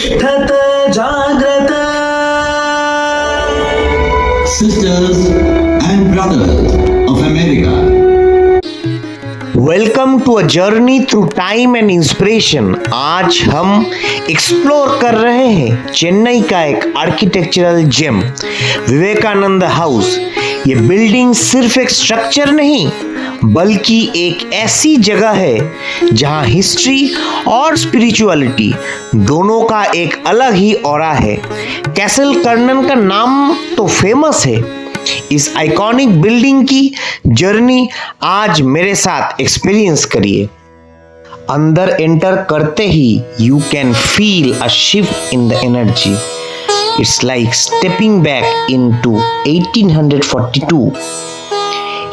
उत्तिष्ठत जाग्रत. Sisters and brothers of America. Welcome to a journey through time and inspiration. आज हम explore कर रहे हैं चेन्नई का एक आर्किटेक्चरल जेम, विवेकानंद हाउस. ये बिल्डिंग सिर्फ एक स्ट्रक्चर नहीं बल्कि एक ऐसी जगह है जहां हिस्ट्री और स्पिरिचुअलिटी दोनों का एक अलग ही ऑरा है. कैसल कर्नन का नाम तो फेमस है. इस आइकॉनिक बिल्डिंग की जर्नी आज मेरे साथ एक्सपीरियंस करिए. अंदर एंटर करते ही you can feel a shift in the energy. It's like stepping back into 1842.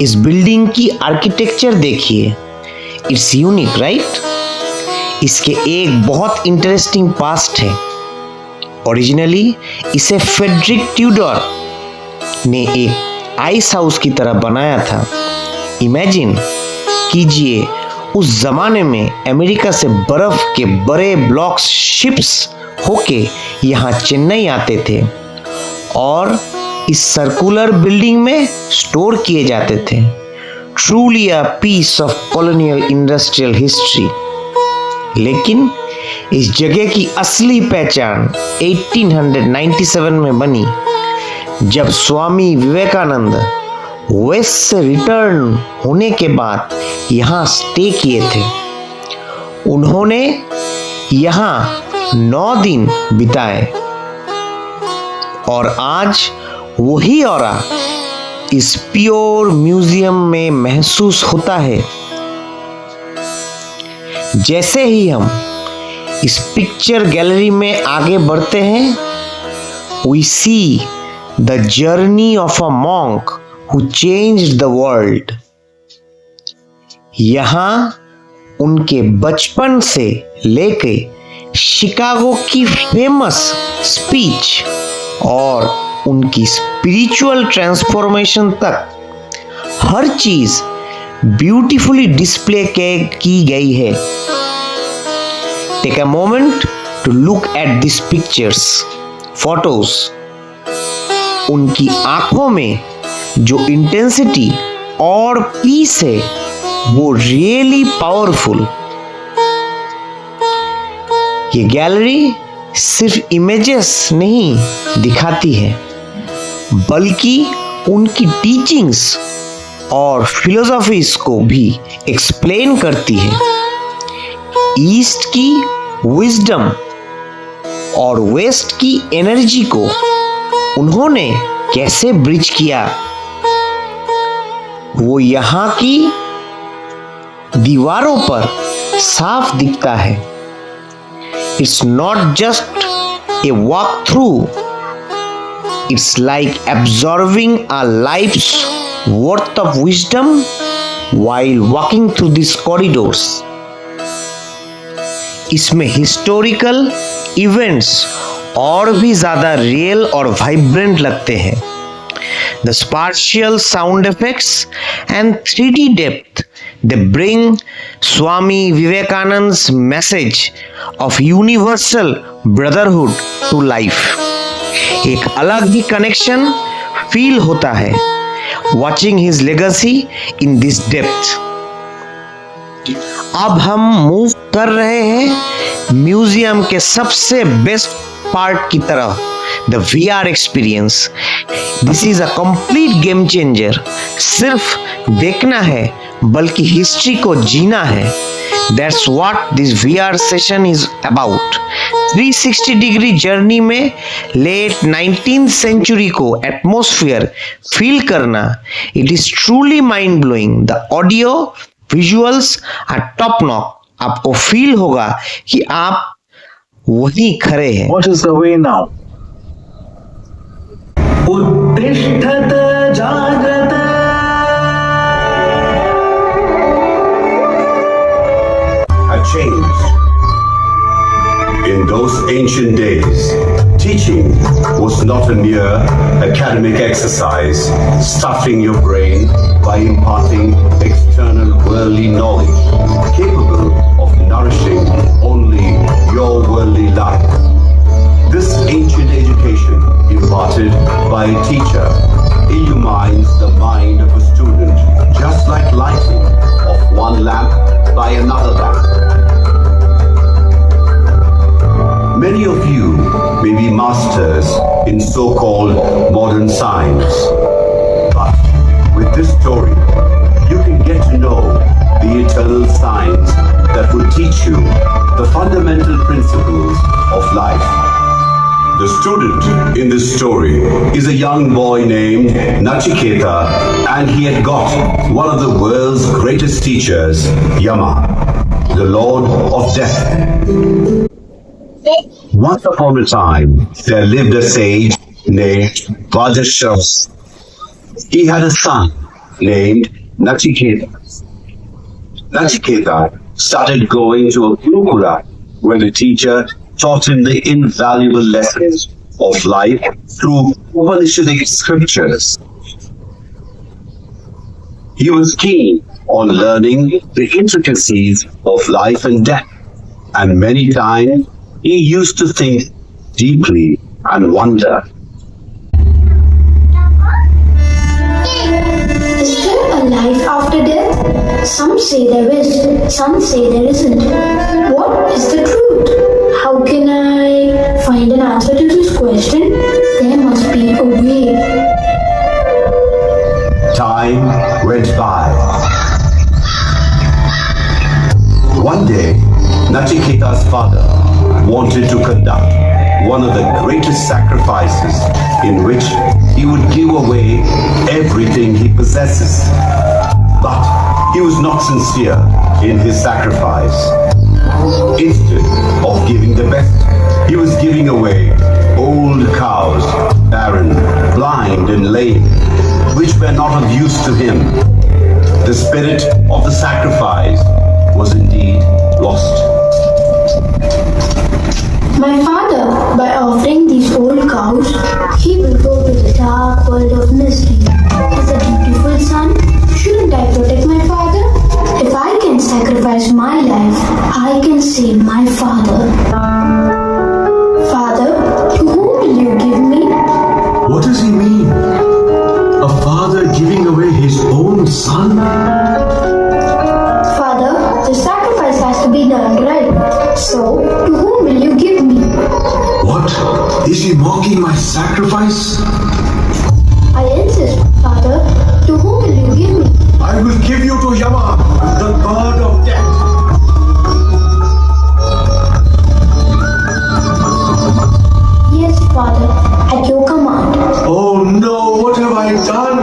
इस बिल्डिंग की आर्किटेक्चर देखिए. It's unique right. इसके एक बहुत इंटरेस्टिंग पास्ट है. ओरिजिनली इसे फ्रेडरिक ट्यूडर ने एक आइस हाउस की तरह बनाया था. इमेजिन कीजिए, उस जमाने में अमेरिका से बर्फ के बड़े ब्लॉक्स शिप्स होके यहाँ चेन्नई आते थे और इस सर्कुलर बिल्डिंग में स्टोर किए जाते थे. Truly a piece of colonial industrial history. लेकिन इस जगह की असली पहचान 1897 में बनी जब स्वामी विवेकानंद वेस्ट से रिटर्न होने के बाद यहाँ स्टे किए थे. उन्होंने यहाँ 9 दिन बिताए और आज वही ऑरा इस प्योर म्यूजियम में महसूस होता है. जैसे ही हम इस पिक्चर गैलरी में आगे बढ़ते हैं, we see the journey of a monk who changed the world. यहाँ उनके बचपन से लेके शिकागो की फेमस स्पीच और उनकी स्पिरिचुअल ट्रांसफॉर्मेशन तक हर चीज ब्यूटीफुली डिस्प्ले की गई है. Take a moment to look at this pictures, photos. उनकी आंखों में जो इंटेंसिटी और पीस है वो रियली पावरफुल. ये गैलरी सिर्फ इमेजेस नहीं दिखाती है बल्कि उनकी टीचिंग्स और फिलोसॉफीज को भी एक्सप्लेन करती है. ईस्ट की विजडम और वेस्ट की एनर्जी को उन्होंने कैसे ब्रिज किया वो यहाँ की दीवारों पर साफ दिखता है. It's not just a walk through, it's like absorbing a life's worth of wisdom while walking through these corridors. इसमें हिस्टोरिकल इवेंट्स और भी ज्यादा रियल और वाइब्रेंट लगते हैं. The spatial sound effects and 3D depth, they bring Swami Vivekananda's message of universal brotherhood to life. एक अलग ही connection feel होता है watching his legacy in this depth. अब हम मूव कर रहे हैं म्यूजियम के सबसे बेस्ट पार्ट की तरफ, the VR experience. This is a complete game changer. सिर्फ देखना है बल्कि हिस्ट्री को जीना है. That's what this VR session is about. 360 degree journey में लेट 19th सेंचुरी को एटमॉस्फेयर फील करना, it is truly mind blowing. The audio visuals are top notch. आपको फील होगा कि आप वहीं खड़े हैं. What is the way now? उत्तिष्ठत जाग्रत. A change. In those ancient days, teaching was not a mere academic exercise, stuffing your brain by imparting external worldly knowledge, capable of nourishing only your worldly life. Many of you may be masters in so-called modern science, but with this story, you can get to know the eternal science that will teach you the fundamental principles of life. The student in this story is a young boy named Nachiketa, and he had got one of the world's greatest teachers, Yama, the Lord of Death. Once upon a time, there lived a sage named Vajashras. He had a son named Nachiketa. Nachiketa started going to a Gurukula where the teacher taught him the invaluable lessons of life through Upanishadic scriptures. He was keen on learning the intricacies of life and death, and many times he used to think deeply and wonder. Is there a life after death? Some say there is, some say there isn't. What is the truth? How can I find an answer to this question? There must be a way. Time went by. One day, Nachiketa's father wanted to conduct one of the greatest sacrifices in which he would give away everything he possesses. But he was not sincere in his sacrifice. Instead of giving the best, he was giving away old cows, barren, blind and lame, which were not of use to him. The spirit of the sacrifice was indeed lost. My father, by offering these old cows, he will go to the dark world of mystery. As a dutiful son, shouldn't I protect my father? If I can sacrifice my life, I can save my father. Father, to whom will you give me? What does he mean? A father giving away his own son? Father, the sacrifice has to be done right. So, to whom will you give me? What? Is he mocking my sacrifice? I insist, Father. To whom will you give me? I will give you to Yama, the god of death. Yes, Father, at your command. Oh no, what have I done?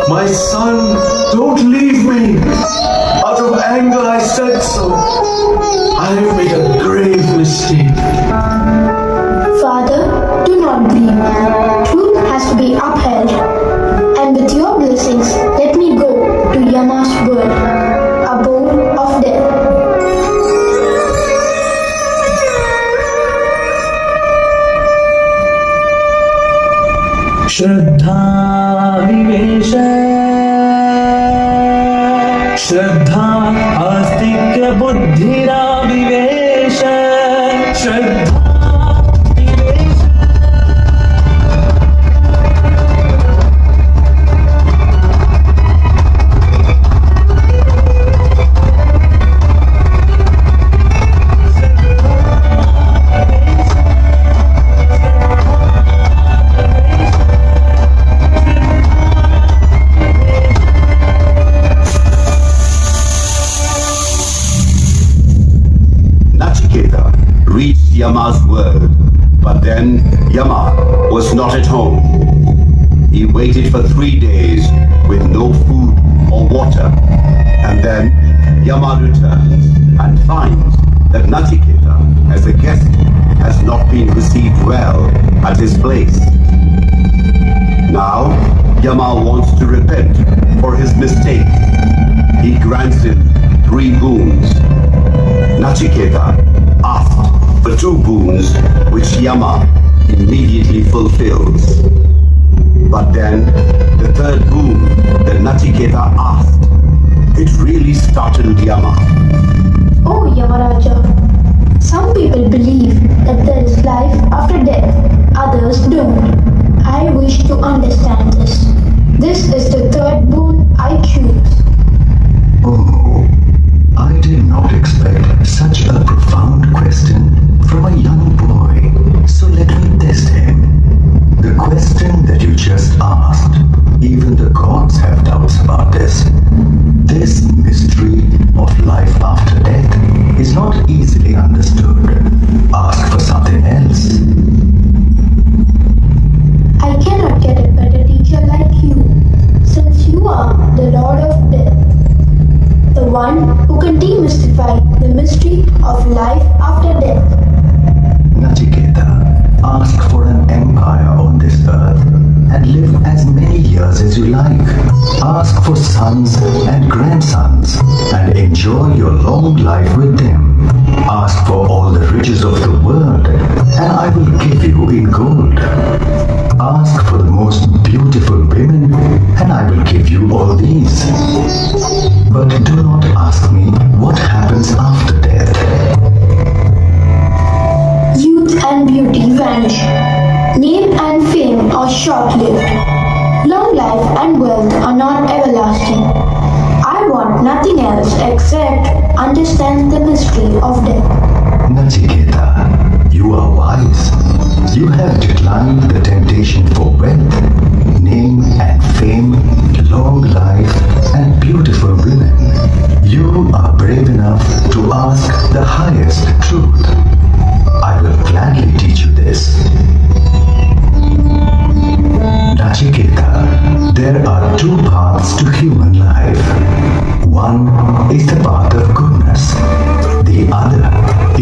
My son, don't leave me. Out of anger I said so. I have made a grave mistake. Father, do not grieve. Truth has to be upheld. And with your blessings, let me go to Yama's world, abode of death. Shraddha Vivesh Shraddha आस्तिक्य बुद्धिरा Vivesh Shraddha Vivesh reached Yama's world, but then Yama was not at home. He waited for 3 days with no food or water, and then Yama returns and finds that Nachiketa, as a guest, has not been received well at his place. Now, Yama wants to repent for his mistake. He grants him 3 boons. Nachiketa asked for 2 boons, which Yama immediately fulfills. But then, the 3rd boon that Nachiketa asked, it really startled Yama. Oh, Yamaraja. Some people believe that there is life after death, others don't. I wish to understand this. This is the 3rd boon I choose. Oh, I did not expect such a profound question from a young boy. life with them. Ask for all the riches of the world, and I will give you in gold. Ask for the most beautiful women, and I will give you all these. But do not ask me what happens after death. Youth and beauty vanish. Name and fame are short-lived. Long life and wealth are not everlasting. I want nothing else except understand the mystery of death. Nachiketa, you are wise. You have declined the temptation for wealth, name and fame, long life, and beautiful women. You are brave enough to ask the highest truth. I will gladly teach you this. Nachiketa, there are two paths to human life. One is the path of goodness. The other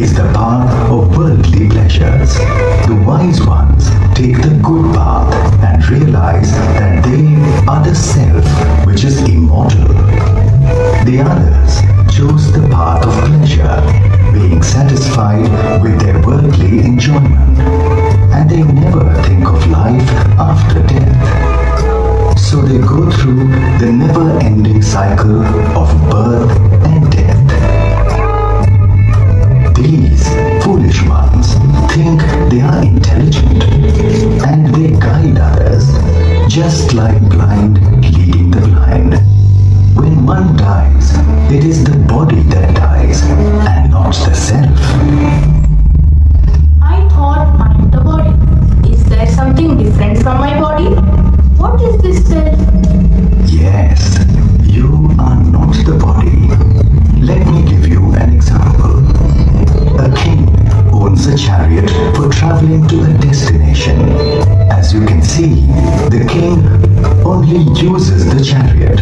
is the path of worldly pleasures. The wise ones take the good path and realize that they are the self which is immortal. The others choose the path of pleasure, being satisfied with their worldly enjoyment, and they never think of life after death. So they go through the never-ending cycle of birth and death. These foolish ones think they are intelligent, and they guide others, just like blind leading the blind. When one dies, it is the body that dies, and not the self. I thought I am the body. Is there something different from my body? What is this self? Yes, you are not the body. Let me give you an example. A king owns a chariot for traveling to a destination. As you can see, the king only uses the chariot.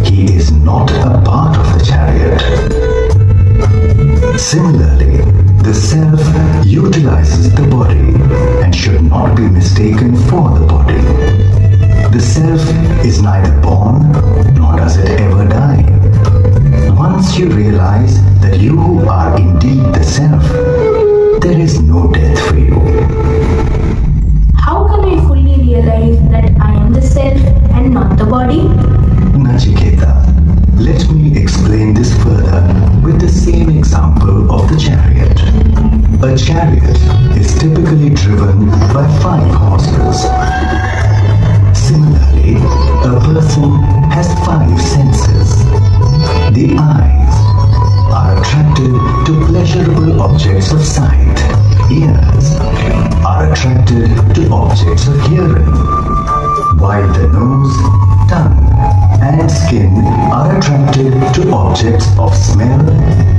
He is not a part of the chariot. Similarly, the self utilizes the body and should not be mistaken for the body. The self is neither born nor does it ever die. Once you realize that you are indeed the self, there is no death for you. How can I fully realize that I am the self and not the body? Nachiketa, let me explain this further with the same example of the chariot. A chariot is typically driven by 5 horses. Similarly, a person has 5 senses. The eyes are attracted to pleasurable objects of sight. Ears are attracted to objects of hearing, while the nose, tongue, and skin are attracted to objects of smell,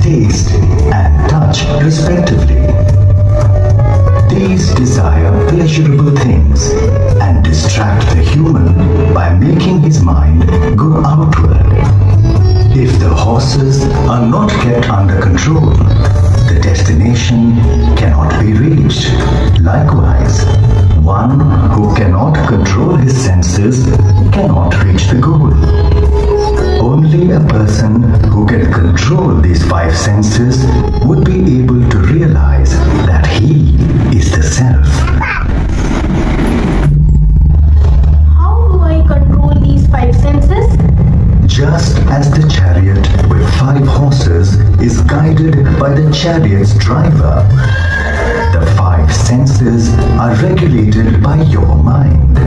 taste, and touch, respectively. These desire pleasurable things and distract the human by making his mind go outward. If the horses are not kept under control, the destination cannot be reached. Likewise, one who cannot control his senses cannot reach the goal. Only a person who can control these 5 senses would be able to realize that he is the self. How do I control these 5 senses? Just as the chariot with 5 horses is guided by the chariot's driver, the 5 senses are regulated by your mind.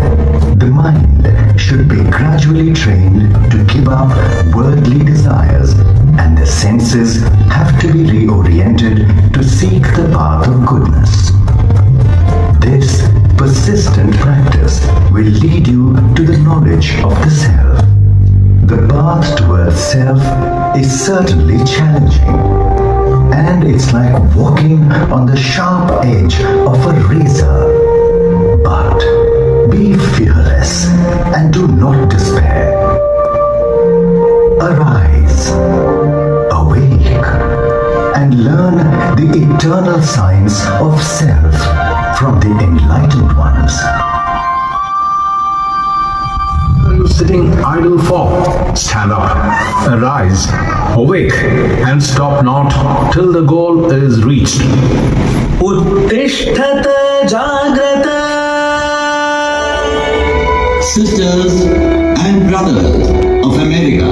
The mind should be gradually trained to give up worldly desires, and the senses have to be reoriented to seek the path of goodness. This persistent practice will lead you to the knowledge of the self. The path towards self is certainly challenging, and it's like walking on the sharp edge of a razor. But be fearless and do not despair. Arise, awake, and learn the eternal science of self from the enlightened ones. Are you sitting idle for? Stand up, arise, Awake and stop not till the goal is reached. उत्तिष्ठत जाग्रत Sisters and brothers of America,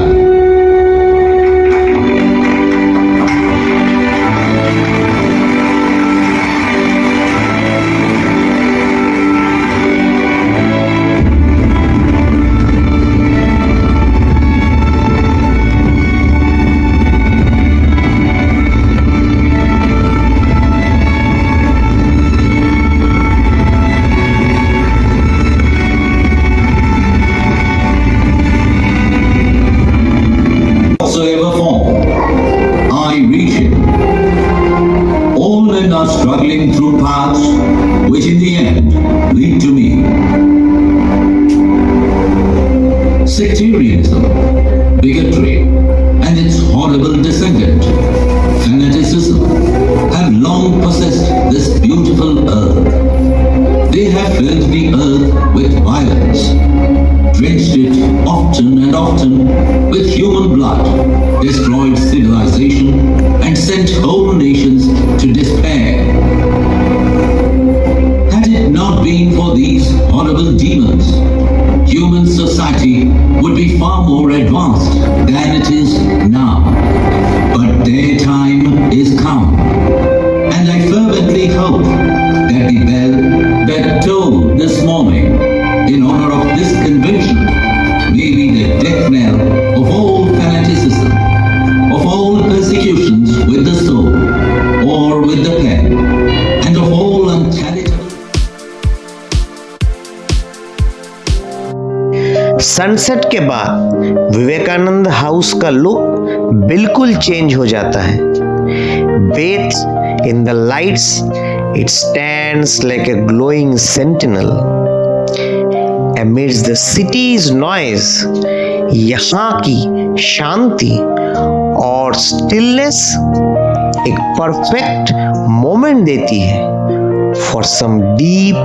whatsoever form I reach it, all men are struggling through paths which in the end lead to me. Sectarianism, bigotry, and its horrible descendant, fanaticism, have long possessed this beautiful earth. They have filled the earth with violence, drenched it often and often with human blood, destroyed civilization, and sent whole nations to despair. Had it not been for these horrible demons, human society would be far more advanced than it is now. But their time is come, and I fervently hope that the bell that tolled this morning in honor of this convention may be the death knell of all fanaticism, of all persecutions with the sword or with the pen, and of all uncharitable. Sunset के बाद Vivekananda house का look बिल्कुल change हो जाता है. Bathed in the lights, it stands like a glowing sentinel. Amidst the city's noise, यहाँ की शांति और stillness एक perfect moment देती है for some deep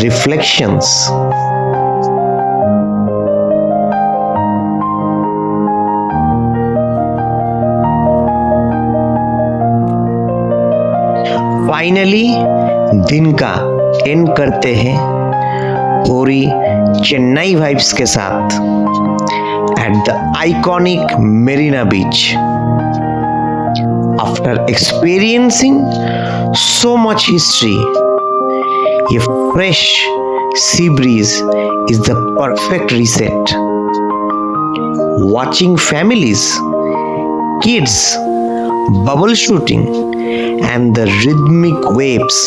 reflections. Finally दिन का एंड करते हैं पूरी चेन्नई वाइब्स के साथ at the iconic Marina beach. After experiencing so much history, ये fresh sea breeze is the perfect reset. Watching families, kids, bubble shooting and the rhythmic waves,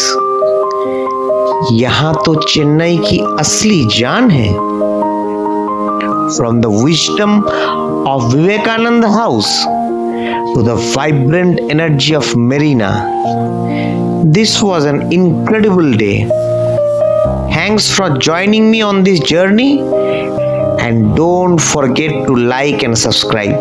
यहाँ तो चेन्नई की असली जान है. From the wisdom of Vivekananda House to the vibrant energy of Marina, this was an incredible day. Thanks for joining me on this journey, and don't forget to like and subscribe.